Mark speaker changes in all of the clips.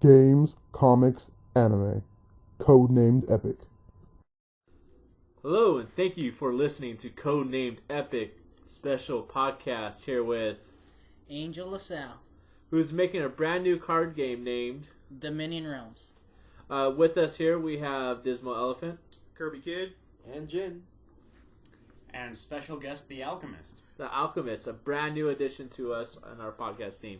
Speaker 1: games, comics, anime. Codenamed Epic.
Speaker 2: Hello, and thank you for listening to Codenamed Epic special podcast here with
Speaker 3: Angel Lasselle,
Speaker 2: who's making a brand new card game named
Speaker 3: Dominion Realms.
Speaker 2: With us here we have Dismal Elephant,
Speaker 4: Kirby Kid,
Speaker 5: and Jin.
Speaker 6: And special guest, The Alchemist.
Speaker 2: the Alchemist, a brand new addition to us on our podcast team.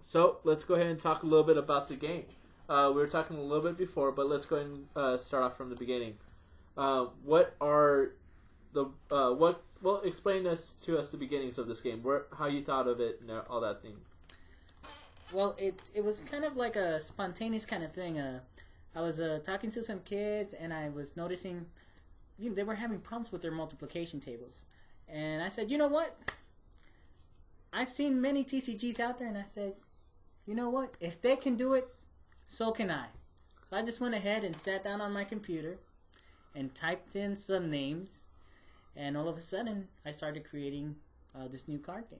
Speaker 2: So let's go ahead and talk a little bit about the game. We were talking a little bit before, but let's go ahead and start off from the beginning. What are the Well, explain this to us the beginnings of this game, how you thought of it, and all that thing.
Speaker 3: Well, it was kind of like a spontaneous kind of thing. I was talking to some kids, and I was noticing they were having problems with their multiplication tables. And I said, you know what? I've seen many TCGs out there, and I said, you know what? If they can do it, so can I. So I just went ahead and sat down on my computer and typed in some names, and all of a sudden, I started creating this new card game.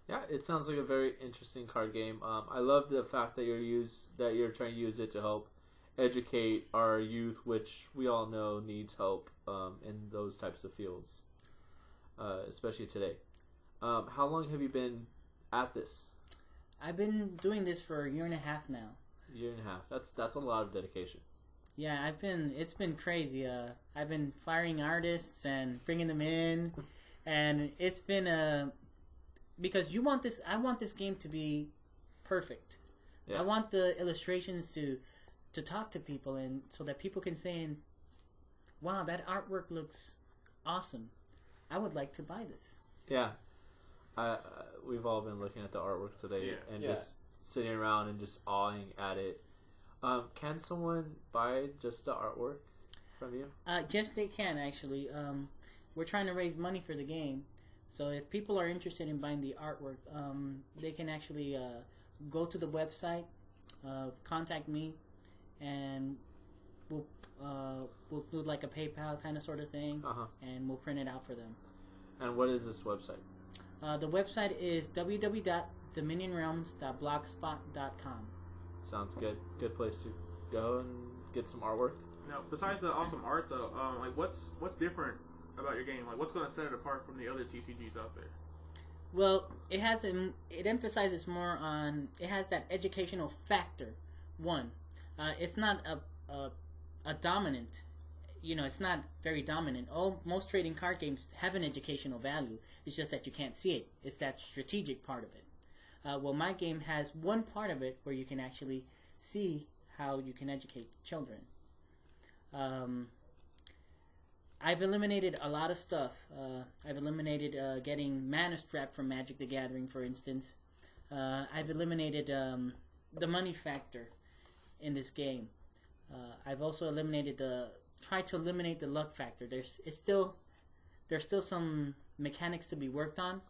Speaker 2: Yeah, it sounds like a very interesting card game. I love the fact that you're trying to use it to help educate our youth, which we all know needs help in those types of fields, especially today. How long have you been at this?
Speaker 3: I've been doing this for a year and a half now.
Speaker 2: Year and a half. That's a lot of dedication.
Speaker 3: Yeah, it's been crazy. I've been firing artists and bringing them in, and it's been because I want this game to be perfect. Yeah. I want the illustrations to talk to people, and so that people can say, wow, that artwork looks awesome. I would like to buy this.
Speaker 2: Yeah. We've all been looking at the artwork today and just sitting around and just awing at it. Can someone buy just the artwork from you?
Speaker 3: Yes, they can, actually. We're trying to raise money for the game. So if people are interested in buying the artwork, they can actually go to the website, contact me, and we'll do like a PayPal kind of sort of thing, and we'll print it out for them.
Speaker 2: And what is this website?
Speaker 3: The website is www.dominionrealms.blogspot.com.
Speaker 2: Sounds good. Good place to go and get some artwork.
Speaker 4: Now, besides the awesome art, though, what's different about your game? Like, what's going to set it apart from the other TCGs out there?
Speaker 3: Well, it emphasizes more on, it has that educational factor. One, it's not a dominant. It's not very dominant. Most trading card games have an educational value. It's just that you can't see it. It's that strategic part of it. Well, my game has one part of it where you can actually see how you can educate children. I've eliminated a lot of stuff. I've eliminated getting mana strap from Magic the Gathering, for instance. I've eliminated the money factor in this game. I've also tried to eliminate the luck factor. There's still some mechanics to be worked on,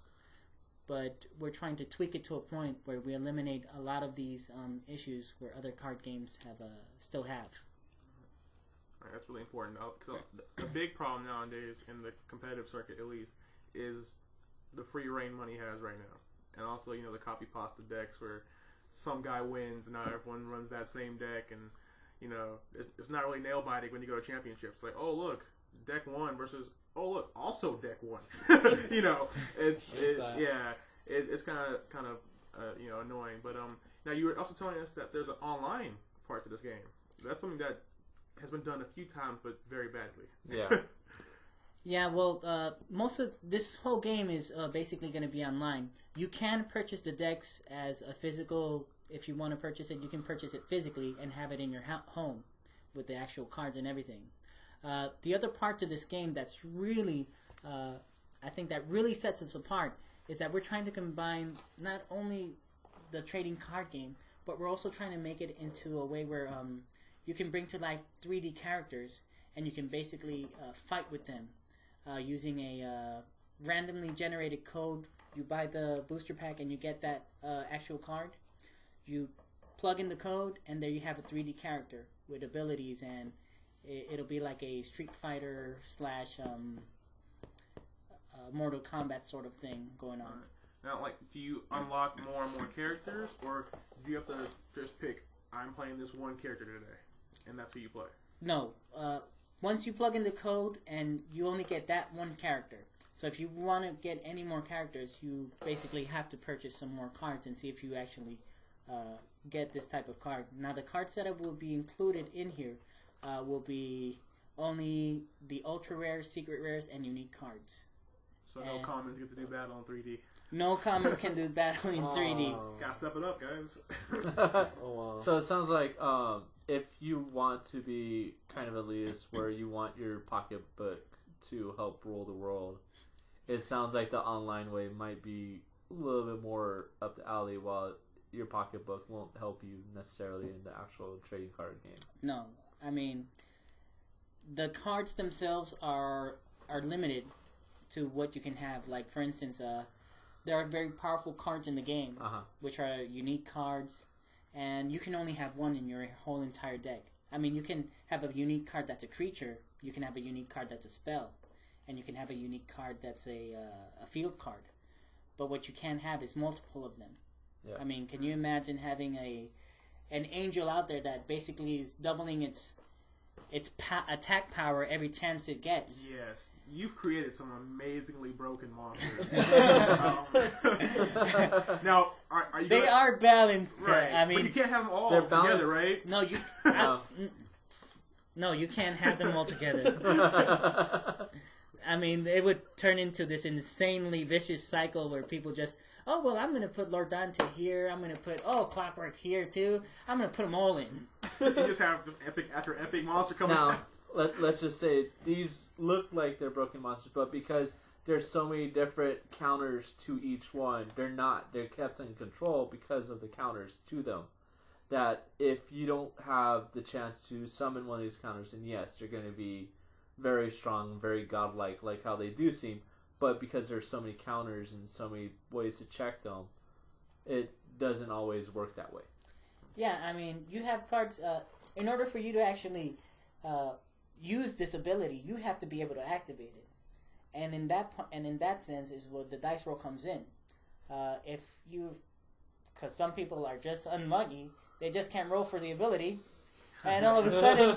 Speaker 3: but we're trying to tweak it to a point where we eliminate a lot of these issues where other card games still have.
Speaker 4: Right, that's really important. Because the big problem nowadays in the competitive circuit, at least, is the free reign money has right now, and also the copy pasta decks where some guy wins and now everyone runs that same deck, and it's not really nail biting when you go to championships. Like, oh look, deck one versus look, also deck one. It's kind of annoying. But now you were also telling us that there's an online part to this game. That's something that has been done a few times, but very badly.
Speaker 2: Yeah.
Speaker 3: Yeah, well, most of this whole game is basically going to be online. You can purchase the decks as a physical. If you want to purchase it, you can purchase it physically and have it in your home with the actual cards and everything. The other part to this game that's really, I think that really sets us apart is that we're trying to combine not only the trading card game, but we're also trying to make it into a way where you can bring to life 3D characters and you can basically fight with them using a randomly generated code. You buy the booster pack and you get that actual card. You plug in the code and there you have a 3D character with abilities, and it'll be like a Street Fighter / Mortal Kombat sort of thing going on.
Speaker 4: Now, like, do you unlock more and more characters, or do you have to just pick, I'm playing this one character today, and that's who you play?
Speaker 3: No. Once you plug in the code, and you only get that one character. So if you want to get any more characters, you basically have to purchase some more cards and see if you actually get this type of card. Now, the card setup will be included in here will be only the ultra rares, secret rares, and unique cards.
Speaker 4: So no commons get to do battle in 3D.
Speaker 3: No commons can do battle in 3D.
Speaker 4: Gotta step it up, guys.
Speaker 1: wow.
Speaker 2: So it sounds like if you want to be kind of elitist, where you want your pocketbook to help rule the world, it sounds like the online way might be a little bit more up the alley, while your pocketbook won't help you necessarily in the actual trading card game.
Speaker 3: No, I mean, the cards themselves are limited to what you can have. Like, for instance, there are very powerful cards in the game, which are unique cards, and you can only have one in your whole entire deck. I mean, you can have a unique card that's a creature, you can have a unique card that's a spell, and you can have a unique card that's a field card. But what you can't have is multiple of them. Yeah. I mean, can you imagine having an angel out there that basically is doubling its attack power every chance it gets?
Speaker 4: Yes. You've created some amazingly broken monsters. Now, are you?
Speaker 3: They are balanced.
Speaker 4: Right.
Speaker 3: I mean,
Speaker 4: but you can't have them all together, right?
Speaker 3: No, you. No, you can't have them all together. I mean, it would turn into this insanely vicious cycle where people just, oh, well, I'm going to put Lord Dante here. I'm going to put, Clockwork here, too. I'm going to put them all in.
Speaker 4: You just have just epic after epic monster coming out.
Speaker 2: Let's just say these look like they're broken monsters, but because there's so many different counters to each one, they're not. They're kept in control because of the counters to them. That if you don't have the chance to summon one of these counters, then yes, they're going to be very strong, very godlike, like how they do seem. But because there's so many counters and so many ways to check them, it doesn't always work that way.
Speaker 3: Yeah, I mean, you have cards. In order for you to actually use this ability, you have to be able to activate it, and in that sense is where the dice roll comes in. Because some people are just unlucky, they just can't roll for the ability, and all of a sudden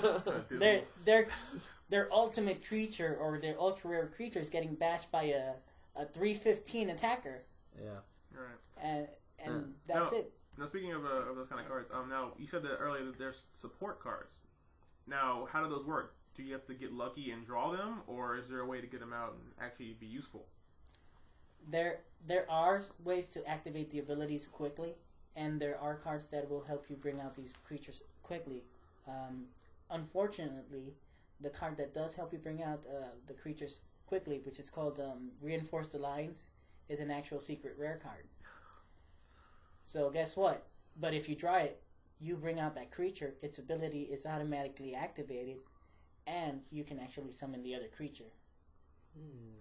Speaker 3: their ultimate creature or their ultra rare creature is getting bashed by a 315 attacker.
Speaker 2: Yeah.
Speaker 4: Right.
Speaker 3: And that's it.
Speaker 4: Now, speaking of those kind of cards, now you said that earlier that there's support cards. Now, how do those work? Do you have to get lucky and draw them, or is there a way to get them out and actually be useful?
Speaker 3: There are ways to activate the abilities quickly, and there are cards that will help you bring out these creatures quickly. Unfortunately, the card that does help you bring out the creatures quickly, which is called Reinforced Alliance, is an actual secret rare card. So guess what? But if you draw it, you bring out that creature, its ability is automatically activated, and you can actually summon the other creature.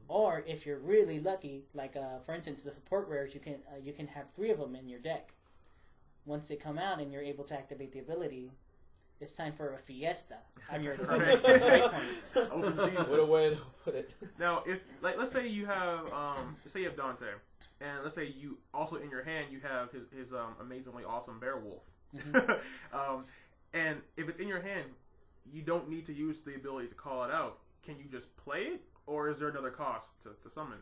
Speaker 3: Or if you're really lucky, like for instance, the support rares, you can have 3 of them in your deck. Once they come out and you're able to activate the ability, it's time for a fiesta on your great points.
Speaker 4: Open season.
Speaker 5: What a way to put it.
Speaker 4: Now, if let's say you have Dante, and let's say you also in your hand you have his amazingly awesome Beowulf.
Speaker 3: Mm-hmm.
Speaker 4: And if it's in your hand, you don't need to use the ability to call it out. Can you just play it, or is there another cost to summon?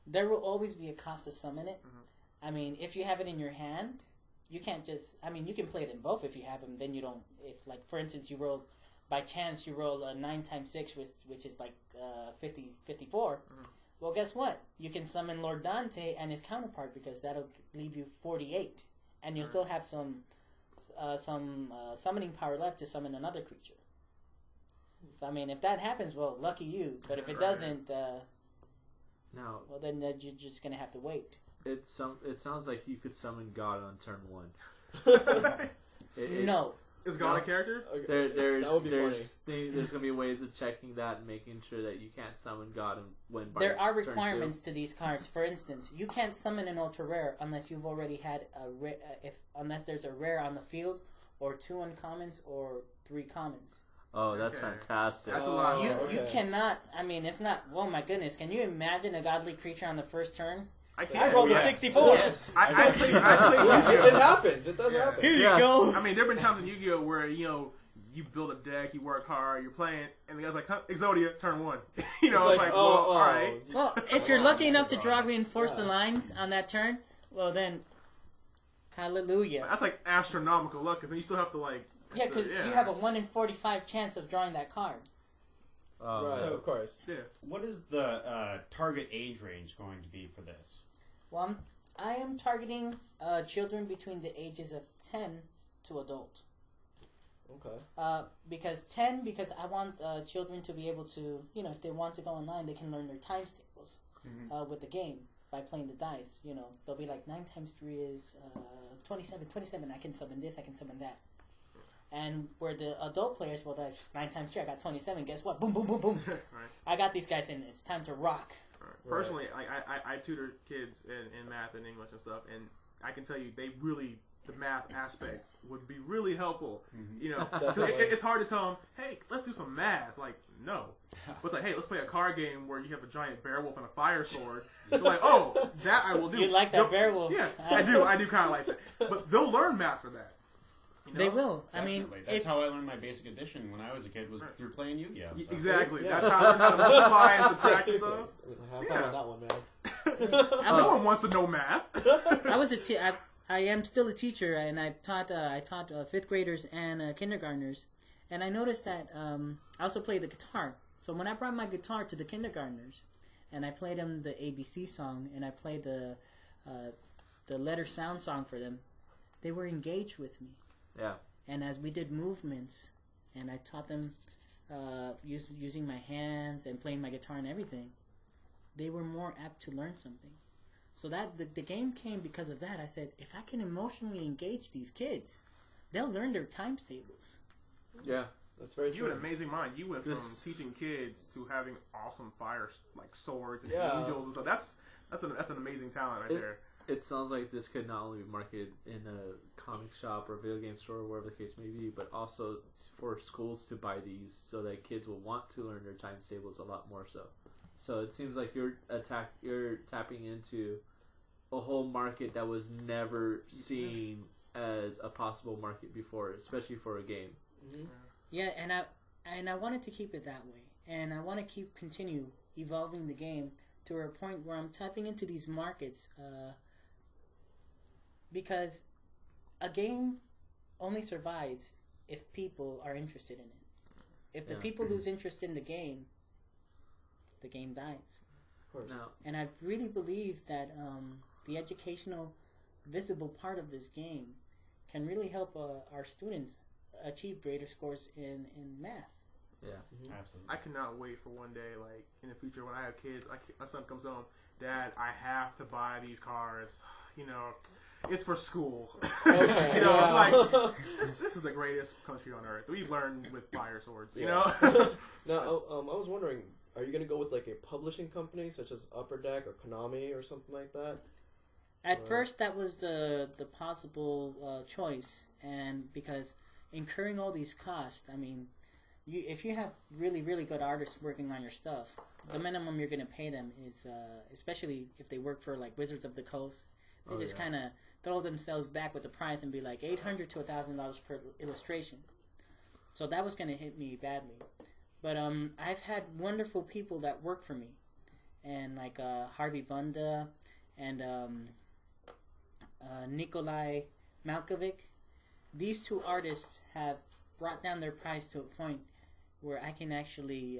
Speaker 3: There will always be a cost to summon it.
Speaker 4: Mm-hmm.
Speaker 3: I mean, if you have it in your hand, you can't just... I mean, you can play them both if you have them. Then you don't... If, like, for instance, by chance, you roll a 9x6, which is like 54. Mm-hmm. Well, guess what? You can summon Lord Dante and his counterpart, because that'll leave you 48. And you'll still have some summoning power left to summon another creature. So, I mean, if that happens, well, lucky you. But if it doesn't,
Speaker 2: now,
Speaker 3: well, then you're just going to have to wait.
Speaker 2: It sounds like you could summon God on turn 1.
Speaker 3: No.
Speaker 4: Is God a character?
Speaker 2: Okay. There's
Speaker 5: funny.
Speaker 2: There's gonna be ways of checking that and making sure that you can't summon God when
Speaker 3: there are requirements to these cards. For instance, you can't summon an ultra rare unless you've already had unless there's a rare on the field, or 2 uncommons or 3 commons.
Speaker 2: Oh, that's fantastic.
Speaker 4: That's a lot.
Speaker 3: You cannot. I mean, it's not. Oh my goodness! Can you imagine a godly creature on the first turn
Speaker 4: I
Speaker 3: I
Speaker 4: can't.
Speaker 3: rolled a
Speaker 6: Yeah.
Speaker 3: 64.
Speaker 6: Yes.
Speaker 4: I played
Speaker 7: Yeah,
Speaker 4: Yu-Gi-Oh.
Speaker 7: it happens. It does
Speaker 4: Yeah.
Speaker 7: happen.
Speaker 3: Here you
Speaker 2: Yeah.
Speaker 3: go.
Speaker 4: I mean, there have been times in Yu-Gi-Oh where you build a deck, you work hard, you're playing, and the guy's like, huh, Exodia, turn 1. It's like, well, all right.
Speaker 3: Well, if you're lucky enough to draw
Speaker 6: God.
Speaker 3: reinforced
Speaker 7: Yeah.
Speaker 3: lines on that turn, well then, hallelujah.
Speaker 4: That's like astronomical luck, because then you still have to like.
Speaker 3: Yeah, because you have a 1 in 45 chance of drawing that card.
Speaker 7: Right,
Speaker 6: So-
Speaker 7: of course.
Speaker 4: Yeah.
Speaker 6: What is the target age range going to be for this?
Speaker 3: Well, I am targeting children between the ages of 10 to adult.
Speaker 7: Okay.
Speaker 3: Because I want children to be able to, if they want to go online, they can learn their times tables with the game by playing the dice. They'll be like 9 times 3 is 27. 27. I can summon this. I can summon that. And where the adult players, well, that's 9 times 3. I got 27. Guess what? Boom, boom, boom, boom.
Speaker 4: Right.
Speaker 3: I got these guys in. It's time to rock.
Speaker 4: Right. Personally, I tutor kids in math and English and stuff, and I can tell you the math aspect would be really helpful. Because
Speaker 7: Definitely.
Speaker 4: it's hard to tell them, hey, let's do some math. Like, no. But it's like, hey, let's play a card game where you have a giant bear wolf and a fire sword. They're like, oh, that I will do.
Speaker 3: You like that bear wolf?
Speaker 4: Yeah, I do. I do kind of like that. But they'll learn math for that.
Speaker 3: They will. I mean,
Speaker 6: Definitely. That's how I learned my basic addition when I was a kid, was through playing Yu-Gi-Oh! So.
Speaker 4: Exactly.
Speaker 7: Yeah.
Speaker 4: That's how I learned how to multiply and subtract and
Speaker 7: Seriously.
Speaker 4: stuff.
Speaker 7: Have fun on that one, man.
Speaker 3: I
Speaker 4: No
Speaker 3: was-
Speaker 4: one wants to know math.
Speaker 3: I was I am still a teacher, and I taught 5th graders and kindergartners, and I noticed that I also play the guitar. So when I brought my guitar to the kindergartners, and I played them the ABC song, and I played the letter sound song for them, they were engaged with me.
Speaker 2: Yeah.
Speaker 3: And as we did movements, and I taught them using my hands and playing my guitar and everything, they were more apt to learn something. So that the game came because of that. I said, if I can emotionally engage these kids, they'll learn their times tables.
Speaker 2: Yeah.
Speaker 7: That's very
Speaker 4: You
Speaker 7: true.
Speaker 4: had an amazing mind. You went from
Speaker 2: This-
Speaker 4: teaching kids to having awesome fire like swords and
Speaker 7: Yeah.
Speaker 4: angels and stuff. That's an amazing talent right there.
Speaker 2: It sounds like this could not only be marketed in a comic shop or video game store, or whatever the case may be, but also for schools to buy these so that kids will want to learn their times tables a lot more so. So it seems like you're tapping into a whole market that was never seen as a possible market before, especially for a game.
Speaker 3: Yeah, and I wanted to keep it that way, and I want to continue evolving the game to a point where I'm tapping into these markets, because a game only survives if people are interested in it. If the
Speaker 2: Yeah.
Speaker 3: people lose interest in the game dies.
Speaker 7: Of course.
Speaker 2: Now,
Speaker 3: And I really believe that the educational, visible part of this game can really help our students achieve greater scores in math.
Speaker 2: yeah.
Speaker 6: Absolutely.
Speaker 4: I cannot wait for one day, like in the future, when I have kids. My son comes home, Dad, I have to buy these cars. It's for school.
Speaker 7: Okay,
Speaker 4: I'm
Speaker 7: yeah.
Speaker 4: like, this is the greatest country on earth. We've learned with fire swords.
Speaker 7: Now, I was wondering, are you going to go with like a publishing company such as Upper Deck or Konami or something like that?
Speaker 3: At first, that was the possible choice, and because incurring all these costs, I mean, if you have really, really good artists working on your stuff, the minimum you're going to pay them is, especially if they work for like Wizards of the Coast, they just kind of throw themselves back with the price and be like $800 to $1,000 per illustration. So that was going to hit me badly. But I've had wonderful people that work for me, and like Harvey Bunda and Nikolai Malkovich. These two artists have brought down their price to a point where I can actually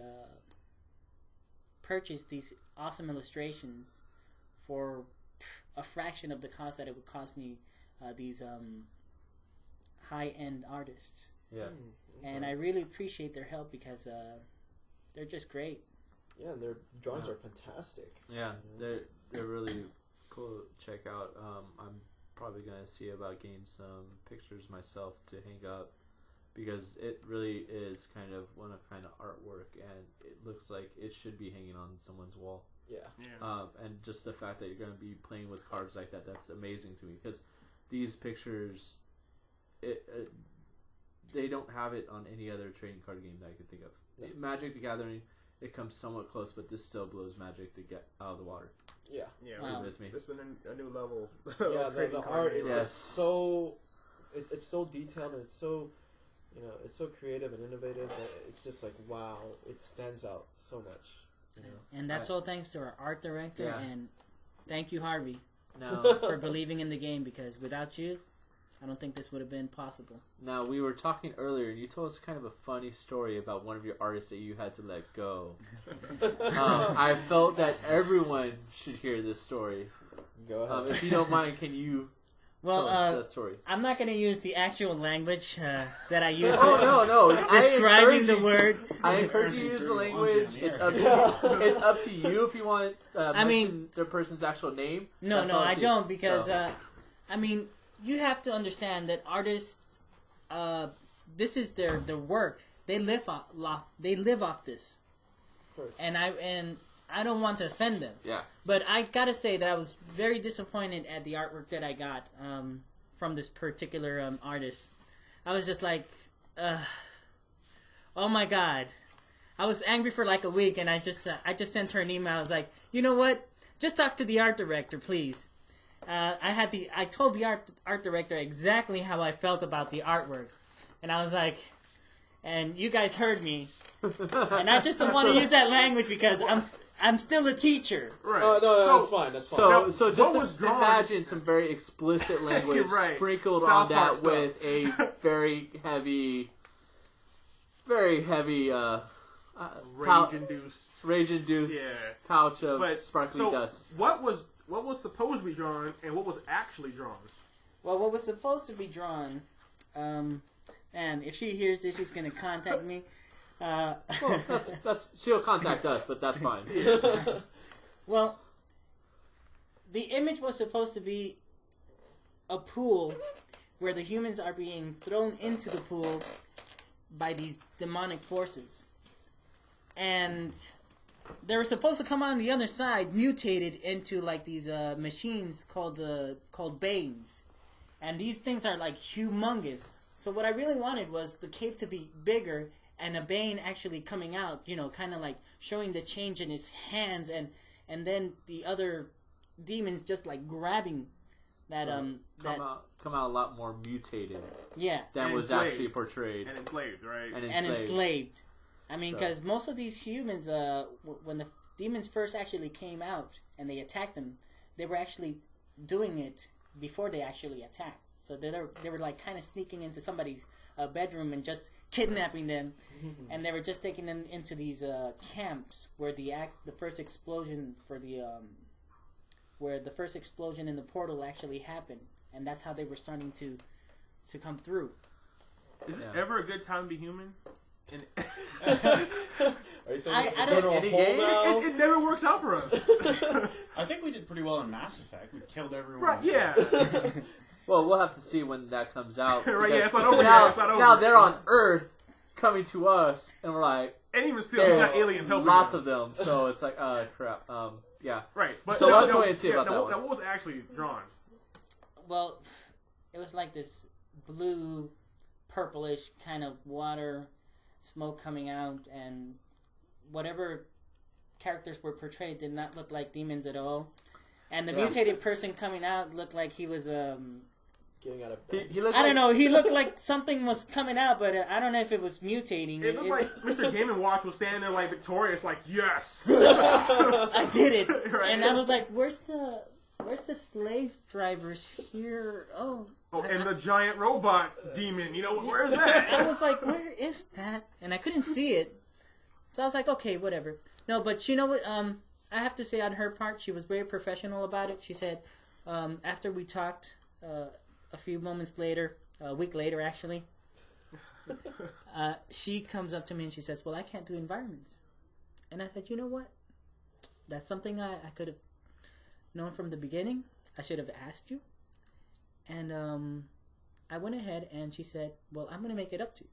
Speaker 3: purchase these awesome illustrations for a fraction of the cost that it would cost me these high-end artists.
Speaker 2: Yeah.
Speaker 3: And I really appreciate their help because they're just great.
Speaker 7: Yeah, and their drawings are fantastic.
Speaker 2: Yeah, they're really cool to check out. I'm probably gonna see about getting some pictures myself to hang up, because it really is kind of one of kind of artwork, and it looks like it should be hanging on someone's wall.
Speaker 7: Yeah.
Speaker 2: And just the fact that you're gonna be playing with cards like that's amazing to me, because these pictures, they don't have it on any other trading card game that I could think of.
Speaker 7: Yeah.
Speaker 2: Magic the Gathering, it comes somewhat close, but this still blows magic to get out of the water.
Speaker 7: Yeah.
Speaker 4: Yeah,
Speaker 3: Wow.
Speaker 2: With me.
Speaker 4: this is a new level.
Speaker 7: Yeah,
Speaker 4: of creating
Speaker 7: the
Speaker 4: card
Speaker 7: art
Speaker 4: games.
Speaker 7: is
Speaker 2: Yes.
Speaker 7: just so it's so detailed and it's so it's so creative and innovative that it's just like wow, it stands out so much. You know?
Speaker 3: And that's all thanks to our art director,
Speaker 2: Yeah.
Speaker 3: and thank you, Harvey,
Speaker 2: Now,
Speaker 3: for believing in the game, because without you, I don't think this would have been possible.
Speaker 2: now we were talking earlier, and you told us kind of a funny story about one of your artists that you had to let go. I felt that everyone should hear this story.
Speaker 7: Go ahead.
Speaker 2: If you don't mind, can you
Speaker 3: Well,
Speaker 2: tell us that story?
Speaker 3: I'm not going to use the actual language that I used
Speaker 2: Oh no!
Speaker 3: describing the word.
Speaker 2: I encourage you to use the language. It's up to you if you want.
Speaker 3: I mean-
Speaker 2: mention the person's actual name.
Speaker 3: No,
Speaker 2: That's
Speaker 3: no,
Speaker 2: all up
Speaker 3: I
Speaker 2: to you.
Speaker 3: don't, because
Speaker 2: So,
Speaker 3: I mean, you have to understand that artists, this is their work. They live off this,
Speaker 7: Of course.
Speaker 3: and I don't want to offend them.
Speaker 2: yeah.
Speaker 3: But I gotta say that I was very disappointed at the artwork that I got from this particular artist. I was just like, oh my god. I was angry for like a week, and I just sent her an email. I was like, you know what? Just talk to the art director, please. I told the art director exactly how I felt about the artwork, and I was like, and you guys heard me, and I just don't want to use that language because I'm still a teacher.
Speaker 4: Right.
Speaker 7: Oh no,
Speaker 4: So-
Speaker 7: that's fine. That's fine.
Speaker 2: So,
Speaker 4: Now,
Speaker 2: so
Speaker 4: what
Speaker 2: just
Speaker 4: was drawn-
Speaker 2: imagine some very explicit language
Speaker 4: Right.
Speaker 2: sprinkled
Speaker 4: South
Speaker 2: on that
Speaker 4: Park stuff.
Speaker 2: with a very heavy,
Speaker 4: Rage-induced.
Speaker 2: rage-induced
Speaker 4: Yeah.
Speaker 2: pouch of
Speaker 4: But
Speaker 2: sparkly
Speaker 4: so
Speaker 2: dust.
Speaker 4: what was supposed to be drawn and what was actually drawn?
Speaker 3: Well, what was supposed to be drawn, and if she hears this, she's gonna contact me.
Speaker 2: Well, that's she'll contact us, but that's fine.
Speaker 3: Well, the image was supposed to be a pool where the humans are being thrown into the pool by these demonic forces. And they were supposed to come on the other side, mutated into like these machines called Banes. And these things are like humongous. So what I really wanted was the cave to be bigger and a Bane actually coming out, kind of like showing the change in his hands, and then the other demons just like grabbing that
Speaker 2: Come out a lot more mutated
Speaker 3: yeah,
Speaker 2: than
Speaker 4: And
Speaker 2: was
Speaker 4: enslaved.
Speaker 2: actually portrayed
Speaker 4: And enslaved, right?
Speaker 2: and
Speaker 3: and
Speaker 2: enslaved.
Speaker 3: enslaved. I mean,
Speaker 2: So-
Speaker 3: because most of these humans, when the demons first actually came out and they attacked them, they were actually doing it before they actually attacked. So they were like kind of sneaking into somebody's bedroom and just kidnapping them, and they were just taking them into these camps where the first explosion in the portal actually happened, and that's how they were starting to come through.
Speaker 4: Is it
Speaker 2: Yeah.
Speaker 4: ever a good time to be human? And
Speaker 7: Are you saying
Speaker 3: I
Speaker 7: this is
Speaker 3: don't-
Speaker 7: a general
Speaker 2: Any
Speaker 7: hole
Speaker 2: game?
Speaker 7: now?
Speaker 4: it never works out for us.
Speaker 6: I think we did pretty well in Mass Effect. We killed everyone.
Speaker 4: Right, yeah.
Speaker 2: Well, we'll have to see when that comes out.
Speaker 4: Right,
Speaker 2: because
Speaker 4: yeah, it's not over
Speaker 2: now,
Speaker 4: yet, it's not over.
Speaker 2: Now they're on Earth coming to us, and we're like,
Speaker 4: And even still, you got
Speaker 2: there's
Speaker 4: aliens helping
Speaker 2: lots
Speaker 4: you.
Speaker 2: of them. So it's like, crap. Yeah.
Speaker 4: Right, but
Speaker 2: So
Speaker 4: no,
Speaker 2: we'll have to
Speaker 4: no,
Speaker 2: wait and see about
Speaker 4: now,
Speaker 2: that
Speaker 4: what,
Speaker 2: one.
Speaker 4: now what was actually drawn?
Speaker 3: Well, it was like this blue, purplish kind of water, smoke coming out, and whatever characters were portrayed did not look like demons at all. And the
Speaker 2: Yeah.
Speaker 3: mutated person coming out looked like he was
Speaker 7: Getting out of
Speaker 2: He,
Speaker 7: bed.
Speaker 2: he looked
Speaker 3: I don't
Speaker 2: like-
Speaker 3: know. He looked like something was coming out, but I don't know if it was mutating.
Speaker 4: It looked like Mr. Game & Watch was standing there like victorious, like, yes!
Speaker 3: I did it,
Speaker 4: Right.
Speaker 3: and I was like, "Where's the slave drivers here?" Oh,
Speaker 4: Oh, and the giant robot demon, where's that?
Speaker 3: I was like, "Where is that?" And I couldn't see it, so I was like, "Okay, whatever." No, but you know what? I have to say on her part, she was very professional about it. She said after we talked a few moments later, a week later actually, she comes up to me and she says, "Well, I can't do environments." And I said, "You know what? That's something I could have known from the beginning. I should have asked you." And I went ahead and she said, "Well, I'm going to make it up to you.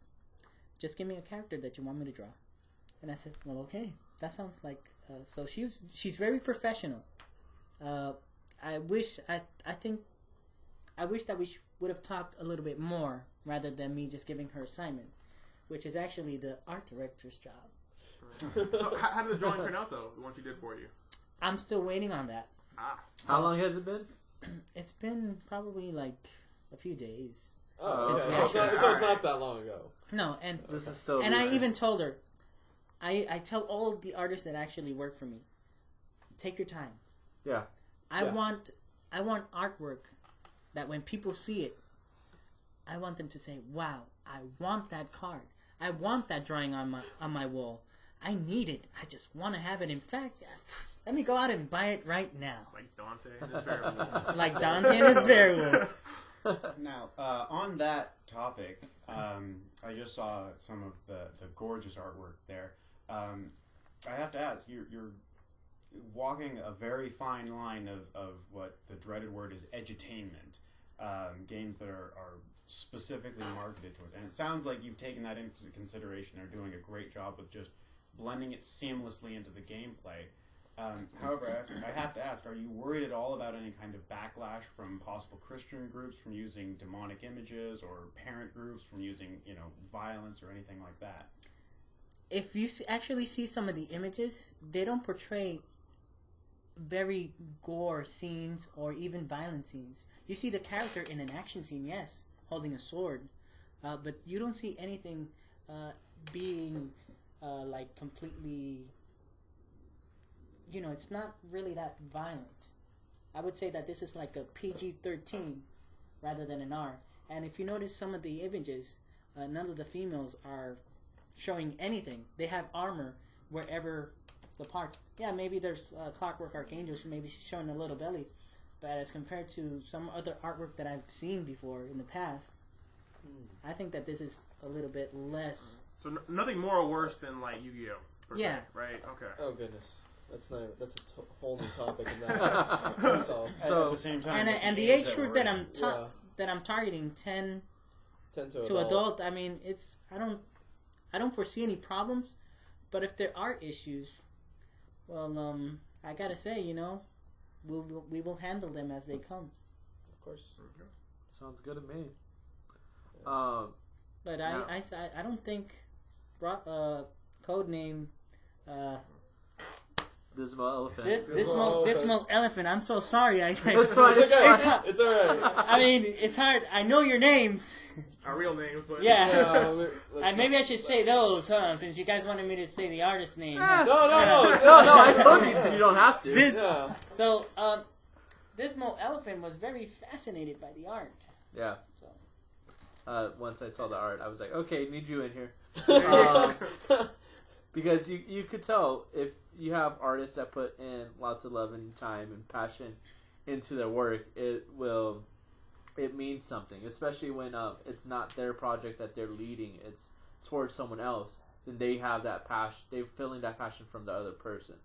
Speaker 3: Just give me a character that you want me to draw." And I said, "Well, okay. That sounds like..." So she's very professional. I wish that we would have talked a little bit more rather than me just giving her assignment, which is actually the art director's job.
Speaker 4: So how did the drawing turn out though? The one she did for you?
Speaker 3: I'm still waiting on that.
Speaker 2: How long has it been?
Speaker 3: It's been probably like a few days.
Speaker 7: Oh,
Speaker 3: Since
Speaker 7: okay.
Speaker 3: we
Speaker 7: So it's
Speaker 3: actually-
Speaker 7: so it's not that long ago.
Speaker 3: No, and
Speaker 2: This is so.
Speaker 3: and I
Speaker 2: recent.
Speaker 3: even told her, I tell all the artists that actually work for me, take your time.
Speaker 2: Yeah.
Speaker 3: I
Speaker 7: Yes.
Speaker 3: want artwork that when people see it, I want them to say, "Wow, I want that card. I want that drawing on my wall. I need it. I just want to have it. In fact, let me go out and buy it right now."
Speaker 4: Like Dante and his Beowulf.
Speaker 3: Like Dante and his Beowulf.
Speaker 6: Now, on that topic, I just saw some of the gorgeous artwork there. I have to ask, you're walking a very fine line of what the dreaded word is edutainment. Games that are specifically marketed towards. And it sounds like you've taken that into consideration and are doing a great job with just blending it seamlessly into the gameplay. However, I have to ask, are you worried at all about any kind of backlash from possible Christian groups from using demonic images, or parent groups from using, violence or anything like that?
Speaker 3: If you actually see some of the images, they don't portray very gore scenes or even violent scenes. You see the character in an action scene, yes, holding a sword, but you don't see anything being like completely, it's not really that violent. I would say that this is like a PG-13 rather than an R. And if you notice some of the images, none of the females are showing anything. They have armor wherever the parts. Yeah, maybe there's Clockwork Archangel, so maybe she's showing a little belly. But as compared to some other artwork that I've seen before in the past, I think that this is a little bit less.
Speaker 4: So nothing more or worse than like Yu-Gi-Oh.
Speaker 3: Yeah.
Speaker 4: Se, right. Okay.
Speaker 7: Oh goodness, that's a whole new topic. In that. So
Speaker 6: At the same time,
Speaker 3: And the age group that I'm targeting, 10
Speaker 7: to
Speaker 3: adult. I mean, I don't foresee any problems. But if there are issues, well, I gotta say, we will handle them as they come.
Speaker 7: Of course.
Speaker 2: Sounds good to me.
Speaker 3: But I don't think Codename
Speaker 2: Dismal Elephant.
Speaker 3: Dismal Elephant. I'm so sorry.
Speaker 2: It's fine.
Speaker 7: It's okay.
Speaker 3: It's hard.
Speaker 7: It's alright.
Speaker 3: I mean, it's hard. I know your names.
Speaker 4: Our real names, but
Speaker 3: Yeah. And maybe I should say those, huh? Since you guys wanted me to say the artist name.
Speaker 7: No.
Speaker 2: I told you you don't have to.
Speaker 7: Yeah.
Speaker 3: So, Dismal Elephant was very fascinated by the art.
Speaker 2: Yeah.
Speaker 3: So.
Speaker 2: Once I saw the art, I was like, okay, need you in here. Because you could tell if you have artists that put in lots of love and time and passion into their work, it means something. Especially when it's not their project that they're leading, it's towards someone else. Then they have that passion. They're feeling that passion from the other person.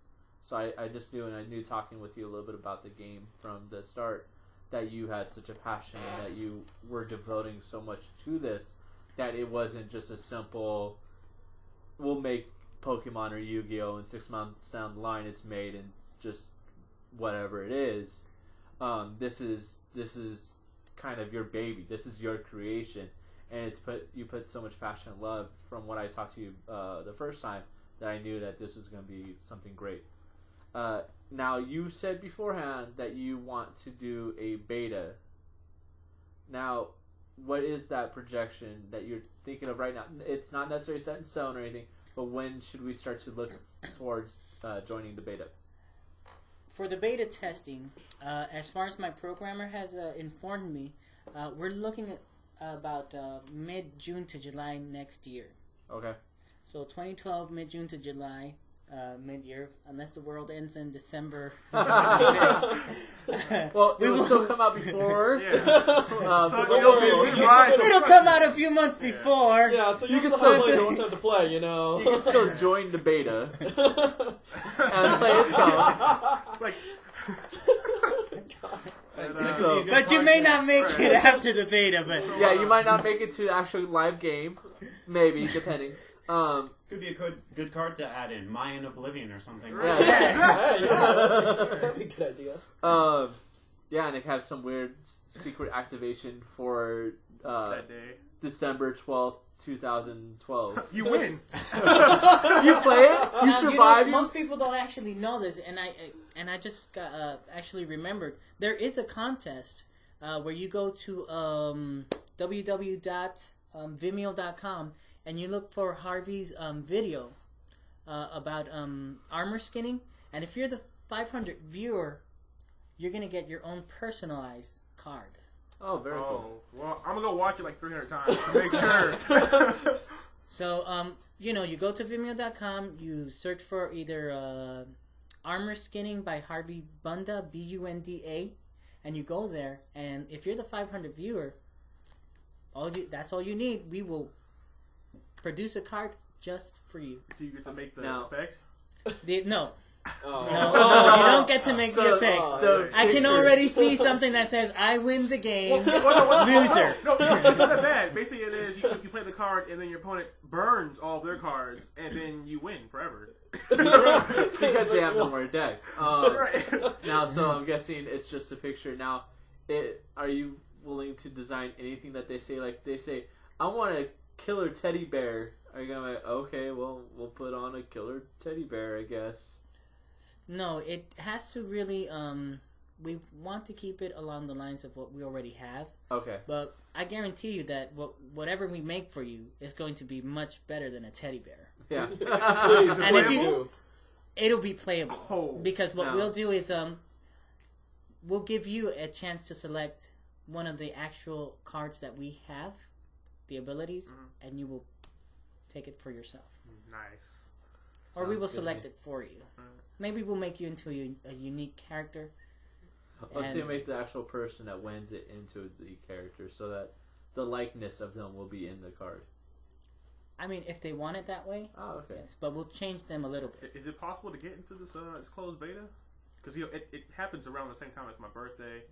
Speaker 2: So I just knew, and I knew talking with you a little bit about the game from the start, that you had such a passion and that you were devoting so much to this, that it wasn't just a simple, we'll make Pokemon or Yu-Gi-Oh! And 6 months down the line it's made and it's just whatever it is. This is kind of your baby. This is your creation, and you put so much passion and love. From what I talked to you the first time, that I knew that this was going to be something great. Now, you said beforehand that you want to do a beta. Now, what is that projection that you're thinking of right now? It's not necessarily set in stone or anything, but when should we start to look towards joining the beta?
Speaker 3: For the beta testing, as far as my programmer has informed me, we're looking at about mid-June to July next year.
Speaker 2: Okay.
Speaker 3: So 2012, mid-June to July, mid-year, unless the world ends in December.
Speaker 2: Well, it will still come out before.
Speaker 4: Yeah.
Speaker 3: It'll come out a few months before.
Speaker 7: Yeah, so you can
Speaker 3: still
Speaker 7: still
Speaker 3: have
Speaker 7: have
Speaker 3: to-
Speaker 7: one time to play,
Speaker 2: You can still join the beta and play it some.
Speaker 4: It's like.
Speaker 2: So-
Speaker 3: But you may not make it after the beta, but
Speaker 2: Yeah, you might not make it to the actual live game. Maybe, depending.
Speaker 6: Could be a good card to add in, Mayan Oblivion or something.
Speaker 2: Yeah.
Speaker 7: That'd be a good idea.
Speaker 2: Yeah, and they have some weird secret activation for
Speaker 4: that day.
Speaker 2: December 12th, 2012.
Speaker 4: You win.
Speaker 2: You play it? You survive?
Speaker 3: Most people don't actually know this, and I just got, actually remembered there is a contest where you go to www.vimeo.com and you look for Harvey's video about armor skinning, and if you're the 500 viewer, you're gonna get your own personalized card.
Speaker 2: Oh, very cool.
Speaker 4: Well, I'm gonna go watch it like 300 times to make sure.
Speaker 3: So, you go to Vimeo.com, you search for either Armor Skinning by Harvey Bunda, Bunda, and you go there, and if you're the 500 viewer, that's all you need. We will produce a card just for you.
Speaker 4: Do you get to make the effects?
Speaker 3: No.
Speaker 7: Oh.
Speaker 3: No, you don't get to make the effects.
Speaker 2: The
Speaker 3: I can already see something that says, I win the game, loser.
Speaker 4: No, it's not that bad. Basically, it is you play the card, and then your opponent burns all of their cards, and then you win forever.
Speaker 2: Because they have no more deck.
Speaker 4: Right.
Speaker 2: Now, so I'm guessing it's just a picture. Now, are you willing to design anything that they say? Like, they say, I want a killer teddy bear. Are you going to okay, well, we'll put on a killer teddy bear, I guess.
Speaker 3: No, it has to really, we want to keep it along the lines of what we already have.
Speaker 2: Okay.
Speaker 3: But I guarantee you that whatever we make for you is going to be much better than a teddy bear.
Speaker 2: Yeah.
Speaker 7: Please,
Speaker 3: And if
Speaker 7: please
Speaker 3: you-
Speaker 7: do.
Speaker 3: It'll be playable.
Speaker 4: Oh,
Speaker 3: Because what
Speaker 2: no.
Speaker 3: we'll do is, we'll give you a chance to select one of the actual cards that we have, the abilities, and you will take it for yourself.
Speaker 4: nice.
Speaker 3: Or we
Speaker 2: Sounds
Speaker 3: will
Speaker 2: good
Speaker 3: select
Speaker 2: to me.
Speaker 3: it for you. Maybe we'll make you into a unique character.
Speaker 2: Let's
Speaker 3: And-
Speaker 2: say make the actual person that wins it into the character so that the likeness of them will be in the card.
Speaker 3: I mean, if they want it that way,
Speaker 2: Oh, okay.
Speaker 3: yes. But we'll change them a little bit.
Speaker 4: Is it possible to get into this closed beta? Because it happens around the same time as my birthday.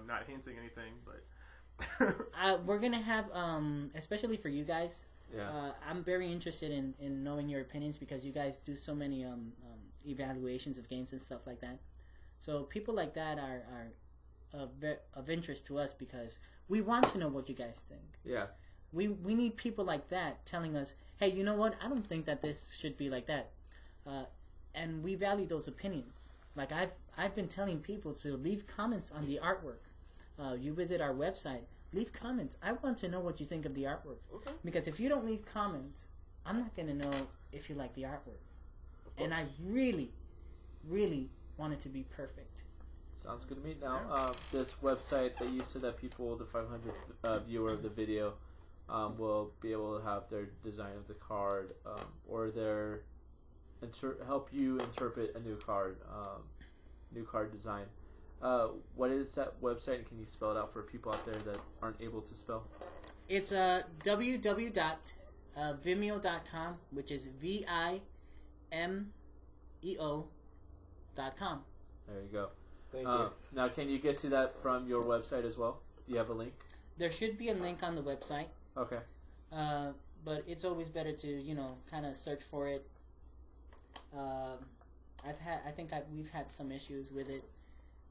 Speaker 4: Not hinting anything, but
Speaker 3: We're gonna have, especially for you guys.
Speaker 2: Yeah.
Speaker 3: I'm very interested in knowing your opinions because you guys do so many evaluations of games and stuff like that. So people like that are of interest to us because we want to know what you guys think.
Speaker 2: Yeah.
Speaker 3: We need people like that telling us, hey, you know what? I don't think that this should be like that. And we value those opinions. Like I've been telling people to leave comments on the artwork. You visit our website, leave comments. I want to know what you think of the artwork.
Speaker 7: Okay.
Speaker 3: Because if you don't leave comments, I'm not going to know if you like the artwork.
Speaker 7: Of
Speaker 3: And I
Speaker 7: course.
Speaker 3: really, really want it to be perfect.
Speaker 2: Sounds good to me. Now, this website that you said that people, the 500 viewer of the video, will be able to have their design of the card or their help you interpret a new card design. What is that website? Can you spell it out for people out there that aren't able to spell?
Speaker 3: It's www.vimeo.com, which is VIMEO.com.
Speaker 2: There you go.
Speaker 7: Thank you.
Speaker 2: Now, can you get to that from your website as well? Do you have a link?
Speaker 3: There should be a link on the website,
Speaker 2: Okay.
Speaker 3: but it's always better to kind of search for it. We've had some issues with it,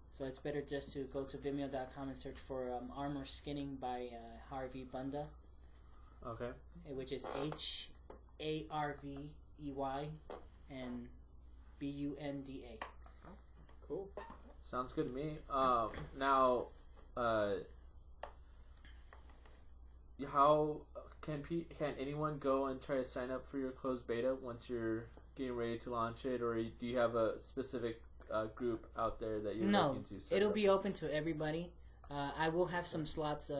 Speaker 3: so it's better just to go to Vimeo.com and search for Armor Skinning by Harvey Bunda,
Speaker 2: Okay.
Speaker 3: which is HARVEY and BUNDA.
Speaker 7: Cool.
Speaker 2: Sounds good to me. Now, how can anyone go and try to sign up for your closed beta once you're getting ready to launch it, or do you have a specific group out there that you're
Speaker 3: No,
Speaker 2: looking to?
Speaker 3: it'll be open to everybody. I will have some slots,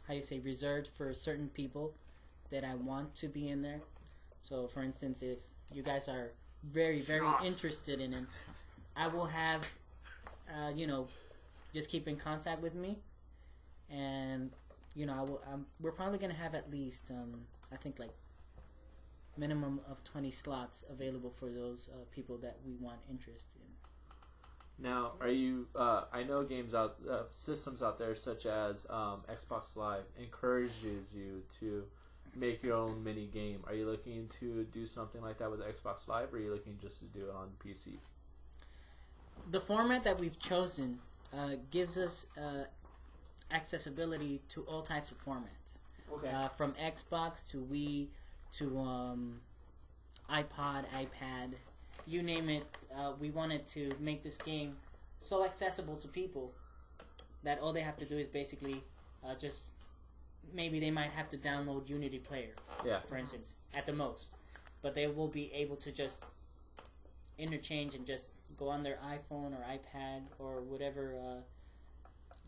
Speaker 3: reserved for certain people that I want to be in there. So, for instance, if you guys are very, very interested in it, I will have, just keep in contact with me, and we're probably gonna have at least, I think like minimum of 20 slots available for those people that we want interest in.
Speaker 2: Now, are you? I know systems out there such as Xbox Live encourages you to make your own mini game. Are you looking to do something like that with Xbox Live, or are you looking just to do it on PC?
Speaker 3: The format that we've chosen gives us, accessibility to all types of formats.
Speaker 2: Okay.
Speaker 3: From Xbox to Wii to iPod, iPad, you name it. We wanted to make this game so accessible to people that all they have to do is basically just maybe they might have to download Unity Player,
Speaker 2: Yeah.
Speaker 3: for instance, at the most, but they will be able to just interchange and just go on their iPhone or iPad or whatever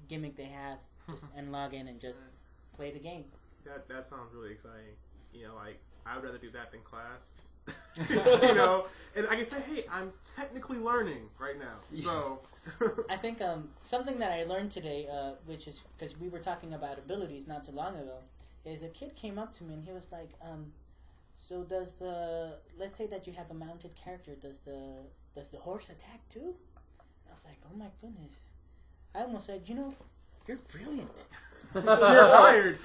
Speaker 3: gimmick they have, just and log in and just play the game.
Speaker 4: That sounds really exciting. You know, like I would rather do that than class. You know, and I can say, hey, I'm technically learning right now. So
Speaker 3: I think something that I learned today, which is because we were talking about abilities not too long ago, is a kid came up to me and he was like, so does the, let's say that you have a mounted character, does the horse attack too? And I was like, oh my goodness. I almost said, you're brilliant.
Speaker 4: you're hired.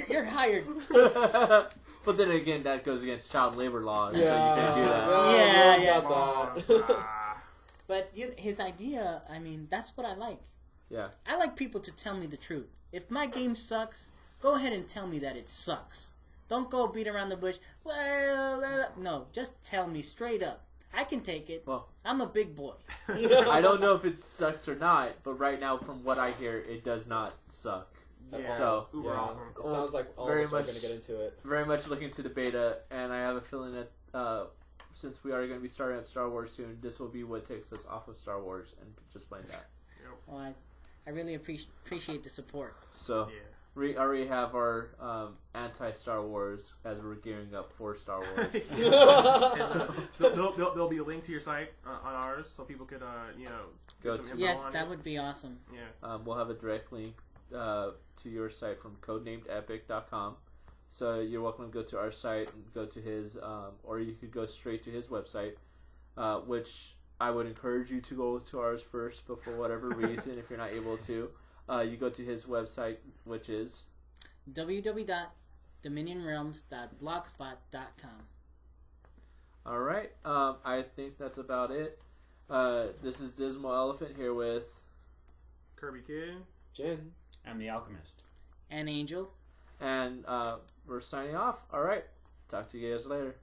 Speaker 3: You're hired.
Speaker 2: But then again, that goes against child labor laws, so you
Speaker 7: Yeah.
Speaker 2: can't do that.
Speaker 7: Well,
Speaker 3: Yeah.
Speaker 7: it's not that.
Speaker 3: But his idea, I mean, that's what I like.
Speaker 2: Yeah.
Speaker 3: I like people to tell me the truth. If my game sucks, go ahead and tell me that it sucks. Don't go beat around the bush. Well, no, just tell me straight up. I can take it.
Speaker 2: Well,
Speaker 3: I'm a big boy.
Speaker 2: I don't know if it sucks or not, but right now, from what I hear, it does not suck.
Speaker 4: Yeah,
Speaker 2: So,
Speaker 4: uber
Speaker 7: Yeah,
Speaker 4: awesome.
Speaker 7: it sounds like all
Speaker 2: Very
Speaker 7: of us are
Speaker 2: much-
Speaker 7: going to get into it.
Speaker 2: Very much looking to the beta, and I have a feeling that since we are going to be starting up Star Wars soon, this will be what takes us off of Star Wars and just playing that.
Speaker 3: Well, I really appreciate the support.
Speaker 2: So
Speaker 4: Yeah.
Speaker 2: we already have our anti-Star Wars as we're gearing up for Star Wars.
Speaker 4: There'll be a link to your site on ours, so people could
Speaker 2: Go
Speaker 4: get some
Speaker 2: to-
Speaker 4: info
Speaker 3: Yes,
Speaker 4: on
Speaker 3: that
Speaker 4: it.
Speaker 3: would be awesome.
Speaker 4: Yeah.
Speaker 2: We'll have a direct link to your site from codenamedepic.com. So you're welcome to go to our site and go to his, or you could go straight to his website, which I would encourage you to go to ours first, but for whatever reason, if you're not able to, you go to his website, which is
Speaker 3: www.dominionrealms.blogspot.com.
Speaker 2: all right. I think that's about it. This is Dismal Elephant here with
Speaker 4: Kirby Kid.
Speaker 7: Jin.
Speaker 6: I'm the Alchemist.
Speaker 3: And Angel.
Speaker 2: and we're signing off. All right. Talk to you guys later.